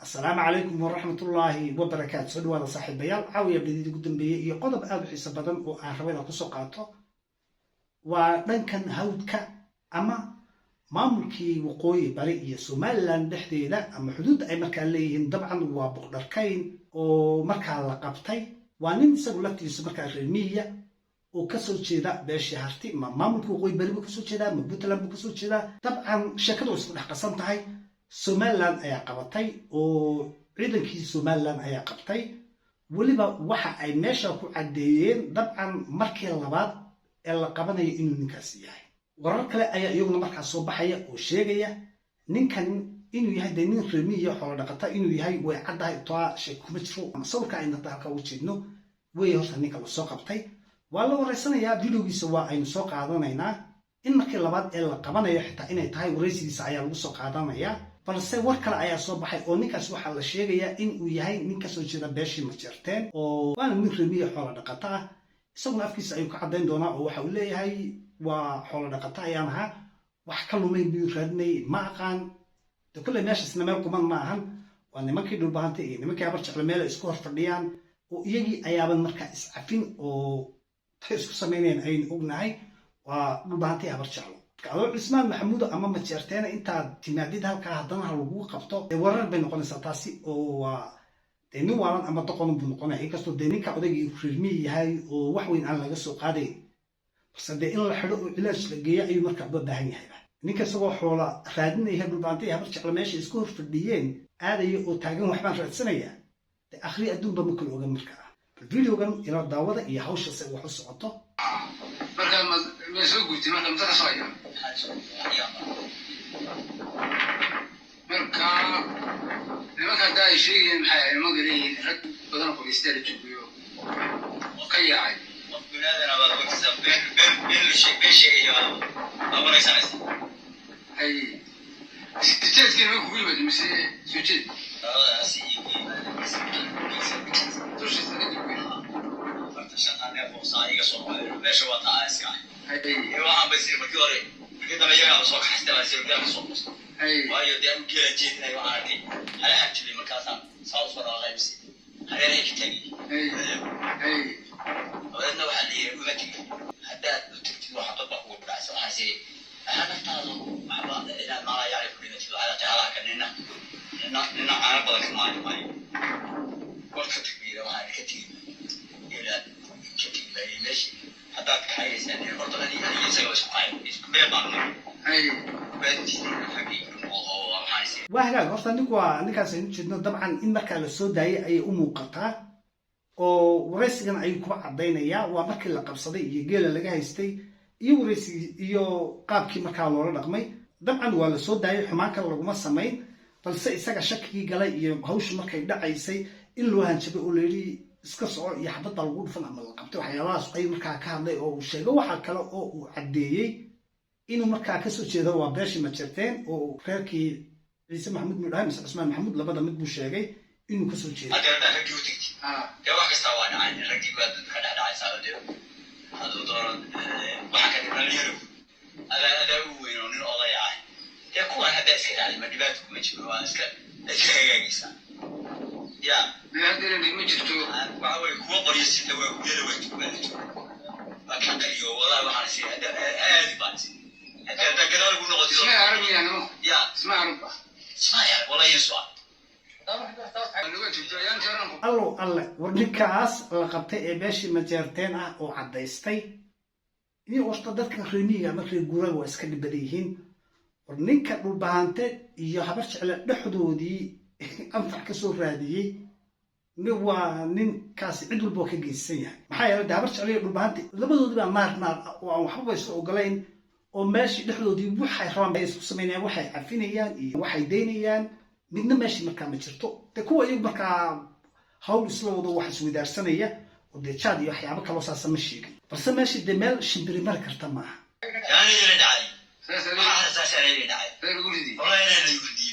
السلام عليكم ورحمة الله وبركاته. سؤال هذا صاحب بيال عاوية بديد قدام بيه يقضب أبو حساب بدن وأهروينا كسقاطه ودن كان هودك أما مامكي وقوي بريء سومالان دحدي لا أما حدود أي مكان ليهم طبعا وبقدركين ومكان لقبتي وانين سقولتي سمكة الرمية وكسر جدا بيش هارتي مامكي وقوي بريء كسر جدا مبتلم كسر جدا طبعا شكله اسمه قسمت هاي Somaliland ayaa qabatay oo ciidankii Somaliland ayaa qabtay waliba waxa ay meesha ku cadeeyeen dabcan markii labaad ee la qabanayo inuu ninkaas yahay warar kale ayaa iyaguna markaas soo baxaya oo sheegaya ninkan inuu yahay nin reemiyo xoolo dhaqata inuu yahay way cadahay toa shay kuma jiro sawirka ayna halka u jeedno way horta ninka la soo qabtay waa la wareysanayaa videogiisa waa aynu soo qaadanaynaa in markii labaad ee la qabanayo xitaa inay tahay wareysigiisa ayaa lagu soo qaadanayaa balse war kale ayaa soo baxay oo ninkaas waxa la sheegayaa in uu yahay nin ka soo jeeda beeshii Majeerteen oo waana nin reemiyo xoolo dhaqata ah isaguna afkiisa ayuu ka cadeyn doonaa oo waxa uu leeyahay waa xoolo dhaqata ayaan ahaa wax ka lumay buu raadnay ma aqaan kullu meeshaasna meel kuman ma ahan waa nimankii dhulbaantay iyo nimankii abar jecel meel isku hor fadhiyaan oo iyagii ayaaban markaa iscafin oo tay isku sameeyeen ay ognahay waa dhulbaantay abar jecel قالوا عثمان محمود أمام متشرتين أنت تناديد هالك هذانا هالوجو قبطه ورر بين قناة ساتاسي أو دينو وارن أما تقولون بنقناة هيك أصلا ديني كعودي فرمي هاي ووحوين على جسوا قادي بس ده إلا الحلو علاج لقيا أي مركب بدهني هاي نيك سوا حولا خادني هي بالبانتي هبر شغل ماشي يسكور في الديين هذا يتاجم وحبان في السنة آخري أدون بمكل وجن مركب الفيديو كان إلى الدعوة يحوش سوى حس عطه مركب ما سوق قلت ما لم ترى مركا لما دا شيء محي ما قري رد بدنا كل يستاهل تجيبه وقيا عادي وبنادنا بقى بكسب بين شيء يا أبو رئيس عايز أي ستات كلمة كوي بدي مس سوتشي سيجي توش ستات كوي فرتشان أنا فوق صايغ صوب ليش هو تعايس أي هو عم بيصير مكيوري كده ما يجي صوت حتى ما يصير كده صوت أي وايو دي أم كده جيت أيوة عادي على حد اللي مكاسم صوت ولا غيبسي على ريك تاني أي ولأنه حاليا ومتى حتى تكتب واحد تطبق وبرعس وحاسي أنا افترض مع بعض إلى ما لا يعرف كل نتيجة على تعالى كأننا عارف بدك ماي وقت كبير وهاي كتير إلى كتير ليش حتى تحيز يعني برضه أنا يسوي سقايم كبير معلومة أي بدي حقيقي الموضوع حاسي وهلا قصة نكاس جدنا طبعا إن مركز السوداء أي قطع oo wareysigan ay ku cadeynaya waa markii la qabsaday iyo geela laga haystay iyo wareysi iyo qaabkii markaa loola dhaqmay dabcan waa la soo daayay xumaan kale laguma sameyn balse isaga shakigii galay iyo hawshu markay dhacaysay in loo hanjabay oo leeyahay iska soo iyo xabada lagu dhufan ama la qabtay waxyaabahaas ay markaa ka hadlay oo uu sheegay waxa kale oo uu cadeeyay inuu markaa ka soo jeedo waa beeshii Majeerteen oo reerkii Ciise Maxamuud Mudhaam iyo Cusmaan Maxamuud labada mid buu sheegay inuu ka soo jeedo يا واحد استوى أنا عندي رجيم بعد كذا هذا عايز هذا هذا دور واحد كذا نليرو هذا هو إنه نقضي عاه يكون هذا إسكال على المدبات ومجموعة إسكال يا جيسان يا هذا اللي مجرته وعوي هو بريس لو يلو يتقبل ما كان قريو والله ما حنسي هذا بانسي هذا كذا يقول نقضي اسمع عربي أنا يا اسمع عربي اسمع يا والله يسوع allo alle warninkaas la qabtay ee beeshii Majeerteen ah oo cadeystay iyo wasta dadka reemiga markay guuraha waa iska dhibadayeen warninka dhulbaante iyo habar jecel dhaxdoodii anfac ka soo raadiyay ninkaas cid walba ka geysan yahay maxaa yeelay habar jecel iyo dhulbaante labadoodii baa naar oo waxba isoo ogolayn oo meeshii dhaxdoodii waxay rabaan ay isku sameeyaan waxay cafinayaan iyo waxay deynayaan midna meeshii markaa ma jirto de kuwa iyagu markaa hawl isla wado wax isweydaarsanaya oo dee jaad iyo waxyaabo kaloo saasa ma sheegin balse meeshii dee meel shimbiri mari karta maaha يعني اللي داعي أساس اللي داعي والله أنا اللي يقولي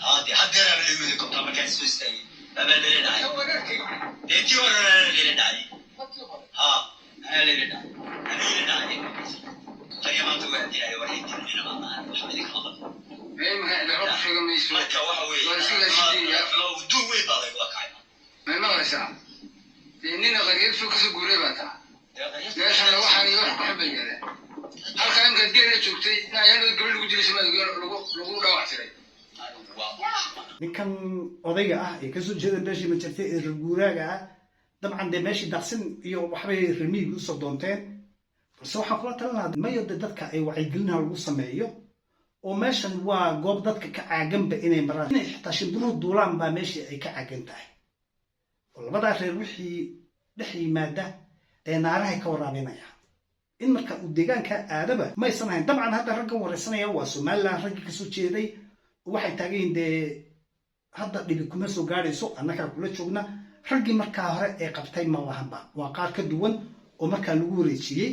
هادي حد أنا اللي يقولي كم طبعا كان سويستي أنا اللي داعي ديتي ولا أنا اللي داعي ها أنا اللي داعي أنا اللي داعي طيب ما تقول عندي أي واحد يديني أنا ما أعرف حد يخاطر إيه ما هذا شو قام يسوي marka waxa weeye waduu weyn baa laga kacay ما غشى لأننا غريب شو كسر قريباتها ليش أنا واحد يروح بحب الجلال هل كان قد جري شوكتي لا يعني قبل وجلس ما لقوا لا واحد ninkan odayga ah ee kasoo jeeda beeshii majartay ee reerguuraaga ah dabcan dee meeshii daaqsin iyo waxbay remiigi usoo doonteen balse waxaan kula talin lahaa mayo de dadka ay wacyigelinaha lagu sameeyo oo meeshan waa goob dadka ka caaganba inay maraan inay xitaa shimbiruhu duulaan baa meeshii ay ka caagan tahay oo labadaa reer wixii dhex yimaada dee naarahay ka waraabinayaan in marka uu deegaanka aadaba maysan ahayn dabcan hadda raggan wareysanaya waa somaliland raggii kasoo jeeday waxay taageen dee hadda dhibi kuma soo gaadhayso annagaa kula joogna raggii markaa hore ee qabtay ma lahanba waa qaar ka duwan oo markaa lagu wareejiyey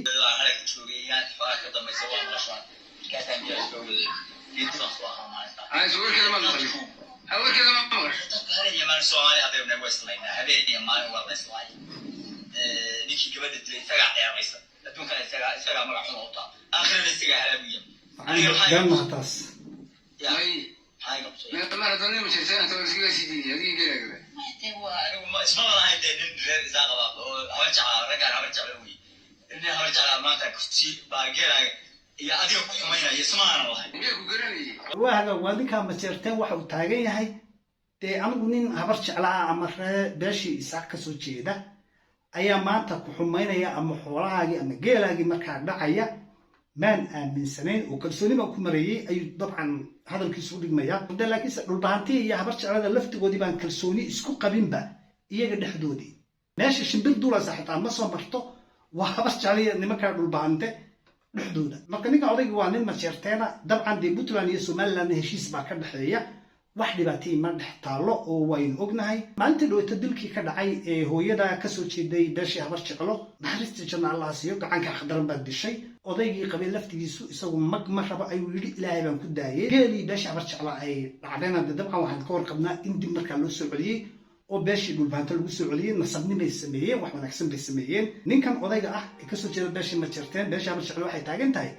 taas ما أظن مش سنة تورسية سيدي هذه كذا ما اسمه والله هيدا نرجع زاغبا هرجع رجع هرجع لوي إني هرجع ما تكتشي باقيلا يا أديك حمينا يسمعنا والله waaga waa ninkaa majeerteen waxa uu taagan yahay dee anigu nin habar jeclaa ama ree beeshii isaaq kasoo jeeda ayaa maanta ku xumaynaya ama xoolahaagii ama geelaagii markaa dhacaya maan aaminsanayn oo kalsooni baan ku mareeyey ayuu dabcan hadalkiisu u dhigmayaa de laakiinse dhulbahantii iyo habar jeclada laftigoodii baan kalsooni isku qabinba iyaga dhexdoodii meesha shimbir duulaysa xitaa ma soo marto waa habar jecliya nimankaa dhulbahante dhexdooda marka ninka odayga waa nin majeerteena dabcan dee puntland iyo somalilandna heshiis baa ka dhexeeya wax dhibaatay ma dhex taallo oo waynu ognahay maalintii dhaweyta dilkii ka dhacay ee hooyada kasoo jeeday beeshii habar jeclo naxariistii janna allah siiyo gacanka khadaran baa dishay odaygii qabay laftigiisu isagu mag ma rabo ayuu yidhi ilaahay baan ku daayay geelii beeshii habar jeclo ay dhacdeen hadda dabcan waxaan ka warqabnaa in dib markaa loo soo celiyey oo beeshii dhulbahanto lagu soo celiyey nasabnimay sameeyeen wax wanaagsan bay sameeyeen ninkan odayga ah ee kasoo jeeda beeshii majeerteen beeshii habar jeclo waxay taagan tahay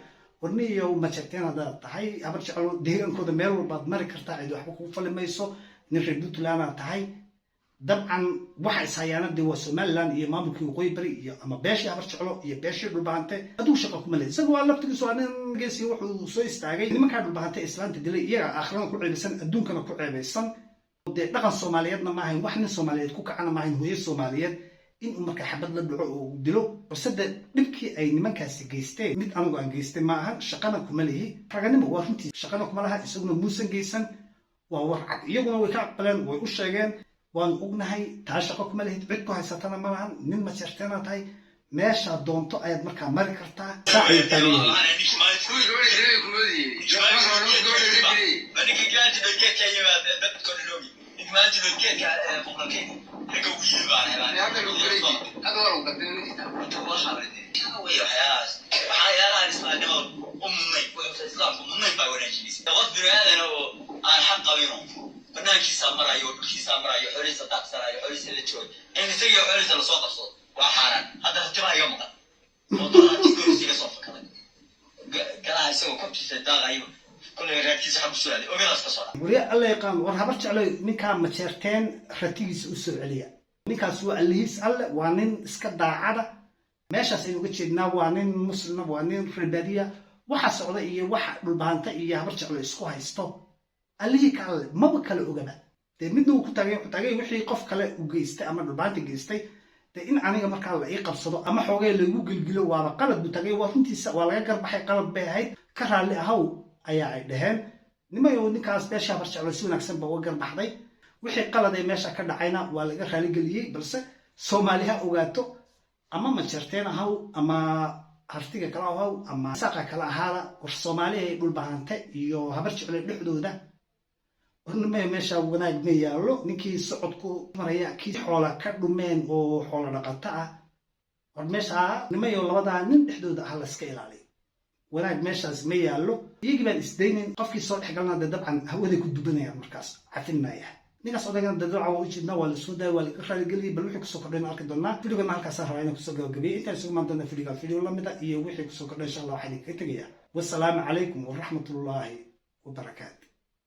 warniyo majeerteen haddaad tahay habar jeclo deegaankooda meel walbaad mari kartaa cid waxba kugu fali mayso nin reer puntlandaad tahay dabcan waxa ishayaanadii waa somaliland iyo maamulkii waqooyi bari iyo ama beeshii habar jeclo iyo beeshii dhulbahante aduu shaqa kuma lehed isaga waa laftigiisu waa nin geesi wuxuu soo istaagay nimankaa dhulbahante islaanta dilay iyaga aakhirana ku ceebaysan adduunkana ku ceebaysan dee dhaqan soomaaliyeedna maahayn wax nin soomaaliyeed ku kacana maahayn hooyo soomaaliyeed inuu markaa xabad la dhaco oo uu dilo balse de dhibkii ay nimankaasi geysteen mid anigu aan geystay ma ahan shaqana kuma lihi raganimo waa runtii shaqana kuma laha isaguna muusan geysan waa war cad iyaguna way ka aqbaleen way u sheegeen waanu ognahay taa shaqo kuma lihid cid ku haysatana ma lahan nin majeerteena tahay meeshaa doonto ayaad markaa mari kartaa saacay taagan ما أنت بتكيك فوق الكيك لقوا يجيب على هذا لو بريدي هذا ورا قدامي أنت واحد ردي ويا حياة اسمها نور أمي وإسلام أمي باورنجليس تغفر هذا أنا الحق بينهم بناك سامرا يو سامرا يحرس تاكسرا يحرس اللي تشوي إن سيء يحرس الصوت الصوت وحارا هذا ترى يوم قد موضوع تقول سيء صوت كذا يسوي كم شيء تداغ أيوه wariya alla yaqaan war habar jeclo ninkaa majeerteen ratigiisa u soo celiya ninkaas waa allihiis alle waa nin iska daacada meeshaas aynu uga jeednaa waa nin muslima waa nin reebadiya waxa socda iyo waxa dhulbahanta iyo habar jeclo isku haysto allihii ka alle maba kala ogaba dee midna uu ku taagay wixii qof kale u geystay ama dhulbahanta geystay dee in aniga markaa la ii qabsado ama xoogay lagu gilgilo waaba qalad buu taagay waa runtiisa waa laga garbaxay qalad bay ahayd ka raalli ahaw ayaa ay dhaheen nimayo ninkaas beesha habar jeclo si wanaagsan ba uga garbaxday wixii qalad ay meesha ka dhacayna waa laga raaligeliyey balse soomaali ha ogaato ama majeerteen ahaw ama hartiga kale ahaw ama saaqa kale ahaada war soomaali ay dhulbahante iyo habar jeclo dhexdooda warnimayo meesha wanaag ma yaallo ninkii socodku maraya kii xoola ka dhumeen oo xoola dhaqato ah war meesha nimayo labadaa nin dhexdooda ah la iska ilaaliyo wanaag meeshaas ma yaallo iyagii baan isdaynin qofkii soo dhex galna dee dabcan hawaday ku dubanayaan markaas cafin maaya ninkaas odaygan dee dabcan waa u jeednaa waa la soo daaya waa laga raaligeliyay bal wixii kusoo kordhayn arki doonaa videogana halkaasaan rabaa inaan kusoo gabagabeeyey intaan isugu maan doona video lamida iyo wixii kusoo kordhay insha allah waxaan idinkaga tegayaa wassalaamu calaykum waraxmatullaahi wabarakaatu